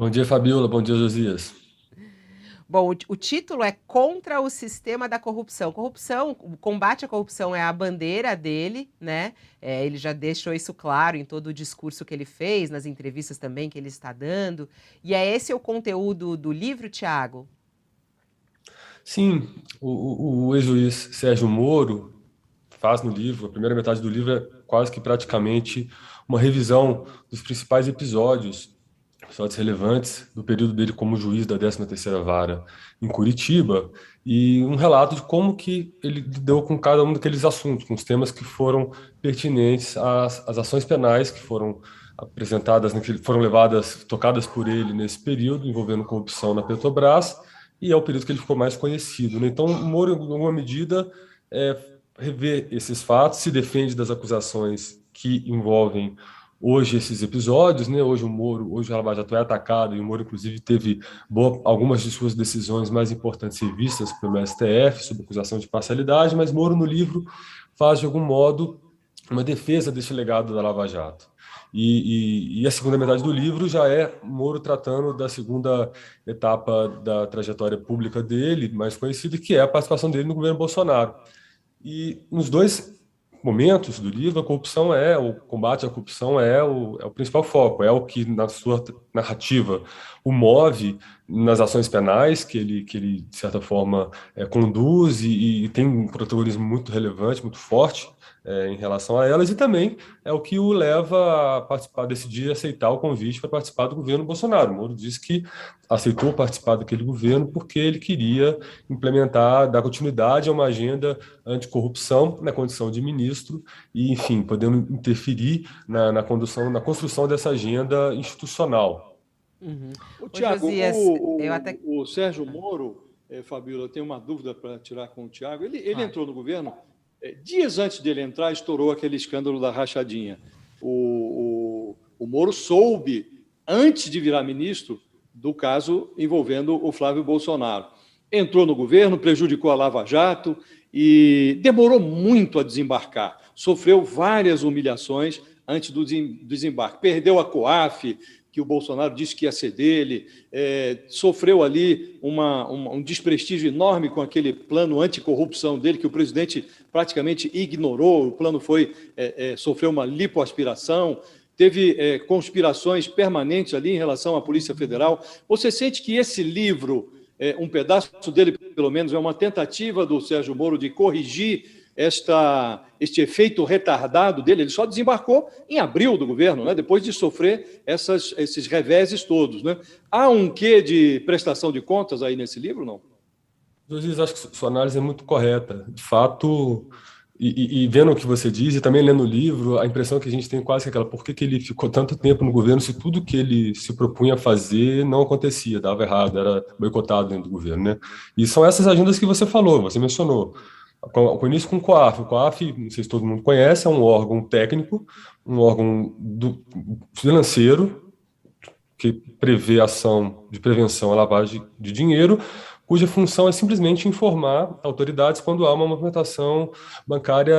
Bom dia, Fabiola. Bom dia, Josias. Bom, o título é Contra o Sistema da Corrupção. Corrupção, o combate à corrupção é a bandeira dele, né? Ele já deixou isso claro em todo o discurso que ele fez, nas entrevistas também que ele está dando. E é esse o conteúdo do livro, Tiago? Sim, o ex-juiz Sérgio Moro faz no livro, a primeira metade do livro é quase que praticamente uma revisão dos principais episódios relevantes do período dele como juiz da 13ª Vara em Curitiba, e um relato de como que ele lidou com cada um daqueles assuntos, com os temas que foram pertinentes às ações penais que foram apresentadas, foram levadas, tocadas por ele nesse período, envolvendo corrupção na Petrobras, e é o período que ele ficou mais conhecido, né? Então, o Moro, em alguma medida, é, revê esses fatos, se defende das acusações que envolvem hoje esses episódios, né? Hoje o Moro, hoje o Lava Jato é atacado, e o Moro, inclusive, teve algumas de suas decisões mais importantes revistas pelo STF, sob acusação de parcialidade, mas Moro, no livro, faz, de algum modo, uma defesa desse legado da Lava Jato. E a segunda metade do livro já é Moro tratando da segunda etapa da trajetória pública dele, mais conhecida, que é a participação dele no governo Bolsonaro. E nos dois momentos do livro, o combate à corrupção é o principal foco, é o que, na sua narrativa, o move nas ações penais, que ele de certa forma, conduz e tem um protagonismo muito relevante, muito forte, em relação a elas, e também é o que o leva a participar, decidir aceitar o convite para participar do governo Bolsonaro. O Moro disse que aceitou participar daquele governo porque ele queria implementar, dar continuidade a uma agenda anticorrupção na condição de ministro e, enfim, podendo interferir na condução, na construção dessa agenda institucional. Uhum. O Ô, Tiago, Josias, eu até. o Sérgio Moro, Fabíola, eu tenho uma dúvida para tirar com o Tiago. Ele Claro. entrou no governo, dias antes dele entrar, estourou aquele escândalo da rachadinha. O Moro soube, antes de virar ministro, do caso envolvendo o Flávio Bolsonaro. Entrou no governo, prejudicou a Lava Jato e demorou muito a desembarcar. Sofreu várias humilhações antes do desembarque. Perdeu a COAF, que o Bolsonaro disse que ia ser dele, sofreu ali um desprestígio enorme com aquele plano anticorrupção dele, que o presidente praticamente ignorou. O plano sofreu uma lipoaspiração, teve conspirações permanentes ali em relação à Polícia Federal. Você sente que esse livro, um pedaço dele, pelo menos, é uma tentativa do Sérgio Moro de corrigir este efeito retardado dele? Ele só desembarcou em abril do governo, né? Depois de sofrer esses reveses todos, né? Há um quê de prestação de contas aí nesse livro, não? Josias, acho que sua análise é muito correta. De fato, e vendo o que você diz, e também lendo o livro, a impressão que a gente tem quase que aquela, por que que ele ficou tanto tempo no governo se tudo que ele se propunha a fazer não acontecia, dava errado, era boicotado dentro do governo, né? E são essas agendas que você falou, você mencionou. Com início com o COAF. O COAF, não sei se todo mundo conhece, é um órgão técnico, um órgão financeiro, que prevê ação de prevenção à lavagem de dinheiro, cuja função é simplesmente informar autoridades quando há uma movimentação bancária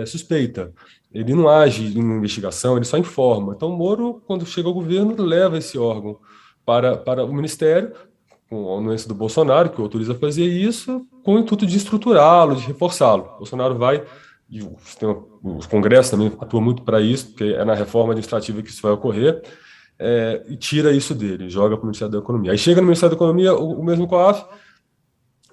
suspeita. Ele não age em investigação, ele só informa. Então, Moro, quando chega ao governo, leva esse órgão para o Ministério, com a anuência do Bolsonaro, que o autoriza a fazer isso, com o intuito de estruturá-lo, de reforçá-lo. Bolsonaro vai, e o Congresso também atua muito para isso, porque é na reforma administrativa que isso vai ocorrer, e tira isso dele, joga para o Ministério da Economia. Aí chega no Ministério da Economia, o mesmo COAF,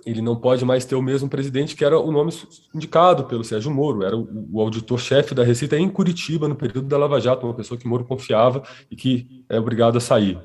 ele não pode mais ter o mesmo presidente, que era o nome indicado pelo Sérgio Moro, era o auditor-chefe da Receita em Curitiba, no período da Lava Jato, uma pessoa que Moro confiava e que é obrigado a sair.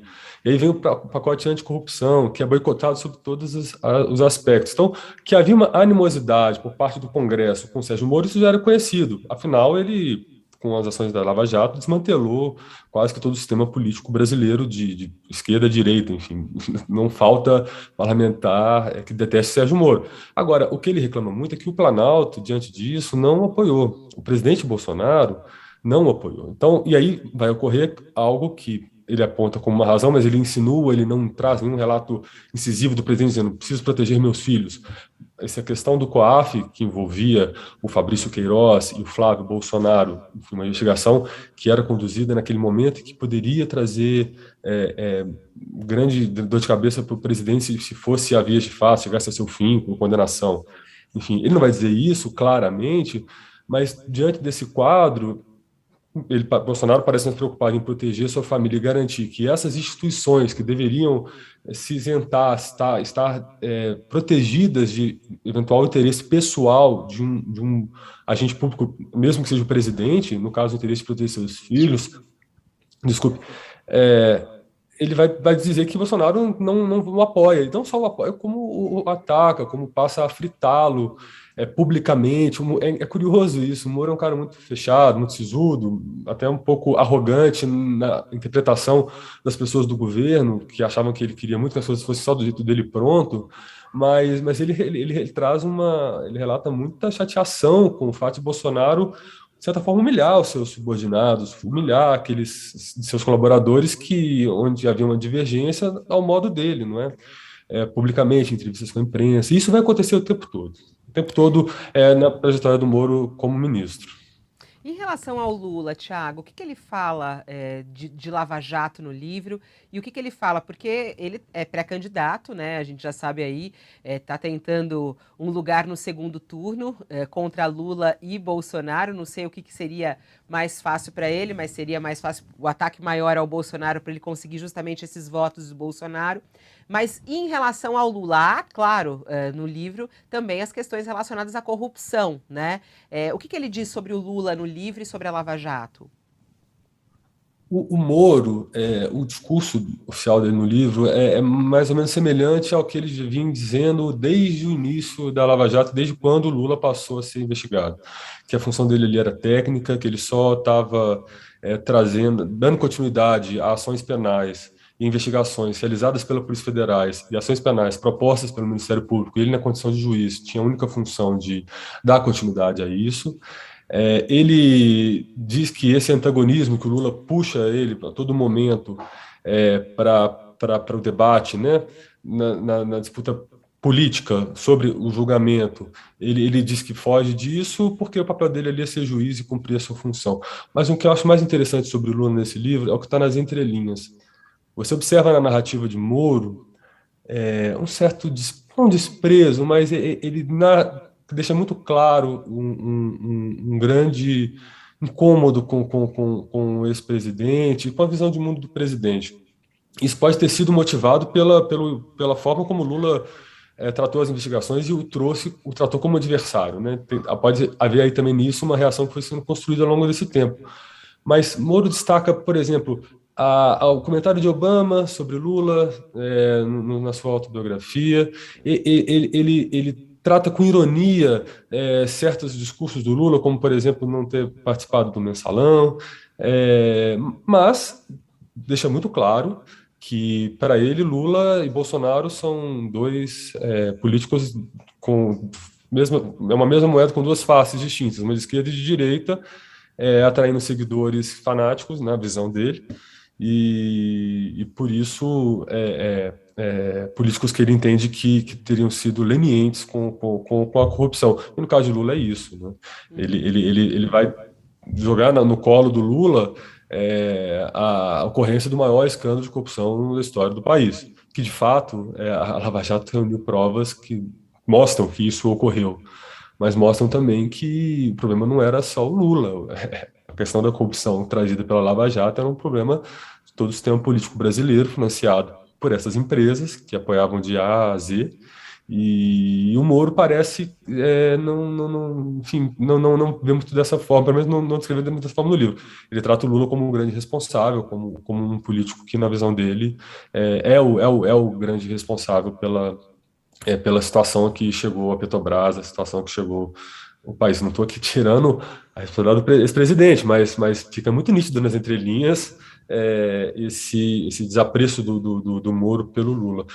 E aí vem o pacote anticorrupção, que é boicotado sob todos os aspectos. Então, que havia uma animosidade por parte do Congresso com o Sérgio Moro, isso já era conhecido. Afinal, ele, com as ações da Lava Jato, desmantelou quase que todo o sistema político brasileiro de esquerda a direita, enfim. Não falta parlamentar que deteste Sérgio Moro. Agora, o que ele reclama muito é que o Planalto, diante disso, não apoiou. O presidente Bolsonaro não apoiou. Então, e aí vai ocorrer algo que ele aponta como uma razão, mas ele insinua, ele não traz nenhum relato incisivo do presidente dizendo preciso proteger meus filhos. Essa questão do COAF, que envolvia o Fabrício Queiroz e o Flávio Bolsonaro, uma investigação que era conduzida naquele momento e que poderia trazer grande dor de cabeça para o presidente se fosse a vias de fato, chegasse a seu fim com condenação. Enfim, ele não vai dizer isso claramente, mas diante desse quadro, Bolsonaro parece mais preocupado em proteger sua família e garantir que essas instituições que deveriam se isentar, estar protegidas de eventual interesse pessoal de um agente público, mesmo que seja o presidente, no caso, o interesse de proteger seus filhos, desculpe, ele vai dizer que Bolsonaro não apoia, e não só o apoia, como o ataca, como passa a fritá-lo publicamente. É curioso isso, o Moro é um cara muito fechado, muito sisudo, até um pouco arrogante na interpretação das pessoas do governo, que achavam que ele queria muito que as coisas fossem só do jeito dele pronto, mas ele traz ele relata muita chateação com o fato de Bolsonaro de certa forma, humilhar os seus subordinados, humilhar aqueles seus colaboradores onde havia uma divergência ao modo dele, não é? Publicamente, em entrevistas com a imprensa. E isso vai acontecer o tempo todo na trajetória do Moro como ministro. Em relação ao Lula, Thiago, o que ele fala de Lava Jato no livro e o que ele fala? Porque ele é pré-candidato, né? A gente já sabe aí, está tentando um lugar no segundo turno contra Lula e Bolsonaro. Não sei o que seria mais fácil para ele, mas seria mais fácil o ataque maior ao Bolsonaro para ele conseguir justamente esses votos do Bolsonaro. Mas em relação ao Lula, há, claro, no livro também as questões relacionadas à corrupção, né? O que ele diz sobre o Lula no livro e sobre a Lava Jato? O Moro, o discurso oficial dele no livro é mais ou menos semelhante ao que ele vinha dizendo desde o início da Lava Jato, desde quando o Lula passou a ser investigado. Que a função dele ali era técnica, que ele só estava dando continuidade a ações penais e investigações realizadas pela Polícia Federal e ações penais propostas pelo Ministério Público. Ele, na condição de juiz, tinha a única função de dar continuidade a isso. Ele diz que esse antagonismo que o Lula puxa ele a todo momento para o debate, né, na disputa política sobre o julgamento, ele diz que foge disso porque o papel dele ali é ser juiz e cumprir a sua função. Mas o que eu acho mais interessante sobre o Lula nesse livro é o que está nas entrelinhas. Você observa na narrativa de Moro um certo não desprezo, mas ele deixa muito claro um grande incômodo com o ex-presidente, com a visão de mundo do presidente. Isso pode ter sido motivado pela forma como Lula tratou as investigações e o tratou como adversário, né? Pode haver aí também nisso uma reação que foi sendo construída ao longo desse tempo. Mas Moro destaca, por exemplo, o comentário de Obama sobre Lula na sua autobiografia. Ele trata com ironia certos discursos do Lula, como, por exemplo, não ter participado do Mensalão, mas deixa muito claro que, para ele, Lula e Bolsonaro são dois políticos é uma mesma moeda com duas faces distintas, uma de esquerda e de direita, atraindo seguidores fanáticos, na visão dele, e por isso políticos que ele entende que teriam sido lenientes com a corrupção. E no caso de Lula é isso, né? Ele vai jogar no colo do Lula a ocorrência do maior escândalo de corrupção da história do país, que de fato a Lava Jato reuniu provas que mostram que isso ocorreu, mas mostram também que o problema não era só o Lula. A questão da corrupção trazida pela Lava Jato era um problema de todo o sistema político brasileiro, financiado por essas empresas que apoiavam de A a Z, e o Moro parece não vê muito dessa forma, pelo menos não descreveu muito dessa forma no livro. Ele trata o Lula como um grande responsável, como um político que, na visão dele, é o grande responsável pela situação que chegou a Petrobras, a situação que chegou o país. Não estou aqui tirando a responsabilidade do ex-presidente, mas fica muito nítido nas entrelinhas esse desapreço do Moro pelo Lula.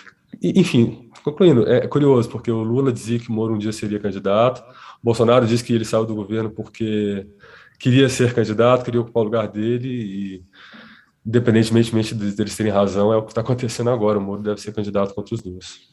Enfim, concluindo, é curioso, porque o Lula dizia que o Moro um dia seria candidato, o Bolsonaro disse que ele saiu do governo porque queria ser candidato, queria ocupar o lugar dele, e independentemente deles terem razão, é o que está acontecendo agora. O Moro deve ser candidato contra os dois.